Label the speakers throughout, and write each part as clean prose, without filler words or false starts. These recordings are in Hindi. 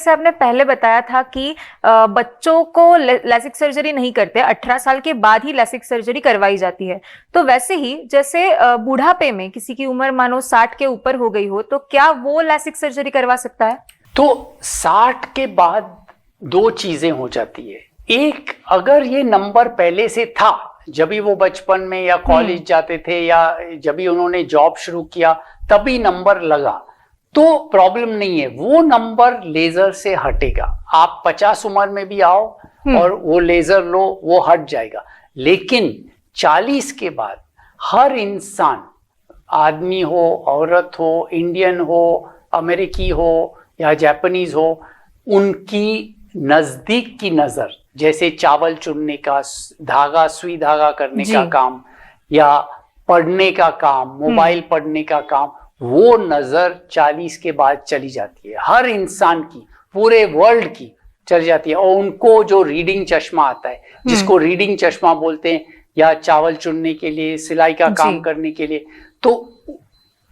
Speaker 1: जैसे आपने पहले बताया था कि बच्चों को लेसिक सर्जरी नहीं करते, 18 साल के बाद ही लेसिक सर्जरी करवाई जाती है। तो वैसे ही जैसे बुढ़ापे में किसी की उम्र मानो 60 के ऊपर हो गई हो, तो क्या वो लेसिक सर्जरी करवा सकता है?
Speaker 2: तो 60 के बाद दो चीजें हो जाती है। एक, अगर ये नंबर पहले से था, जब भी वो बचपन में या कॉलेज जाते थे या जब भी उन्होंने जॉब शुरू किया तभी नंबर लगा, तो प्रॉब्लम नहीं है, वो नंबर लेजर से हटेगा। आप 50 उम्र में भी आओ और वो लेजर लो, वो हट जाएगा। लेकिन 40 के बाद हर इंसान, आदमी हो, औरत हो, इंडियन हो, अमेरिकी हो या जापानीज हो, उनकी नजदीक की नजर, जैसे चावल चुनने का, धागा सुई धागा करने का काम या पढ़ने का काम, मोबाइल पढ़ने का काम, वो नजर 40 के बाद चली जाती है। हर इंसान की, पूरे वर्ल्ड की चली जाती है। और उनको जो रीडिंग चश्मा आता है, जिसको रीडिंग चश्मा बोलते हैं, या चावल चुनने के लिए, सिलाई का काम करने के लिए, तो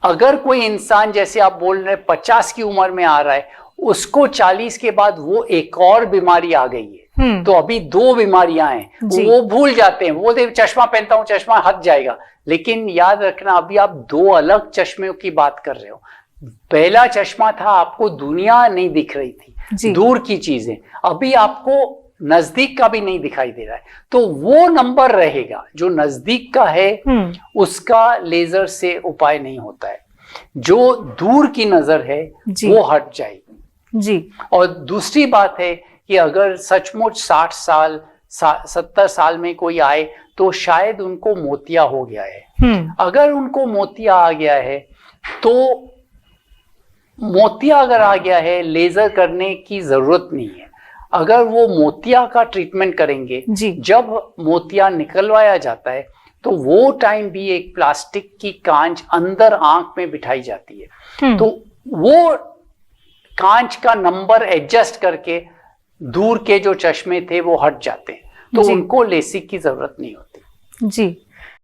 Speaker 2: अगर कोई इंसान, जैसे आप बोल रहे हैं 50 की उम्र में आ रहा है, उसको 40 के बाद वो एक और बीमारी आ गई है, तो अभी दो बीमारियां हैं, वो भूल जाते हैं, वो चश्मा पहनता हूं, चश्मा हट जाएगा। लेकिन याद रखना, अभी आप दो अलग चश्मे की बात कर रहे हो। पहला चश्मा था, आपको दुनिया नहीं दिख रही थी, दूर की चीजें, अभी आपको नजदीक का भी नहीं दिखाई दे रहा है, तो वो नंबर रहेगा। जो नजदीक का है उसका लेजर से उपाय नहीं होता है, जो दूर की नजर है वो हट जाएगी
Speaker 1: जी।
Speaker 2: और दूसरी बात है कि अगर सचमुच 60 साल 70 साल में कोई आए, तो शायद उनको मोतिया हो गया है। अगर उनको मोतिया आ गया है, तो मोतिया अगर आ गया है, लेजर करने की जरूरत नहीं है। अगर वो मोतिया का ट्रीटमेंट करेंगे, जब मोतिया निकलवाया जाता है, तो वो टाइम भी एक प्लास्टिक की कांच अंदर आंख में बिठाई जाती है, तो वो कांच का नंबर एडजस्ट करके दूर के जो चश्मे थे वो हट जाते हैं, तो उनको लेसिक की जरूरत नहीं होती।
Speaker 1: जी।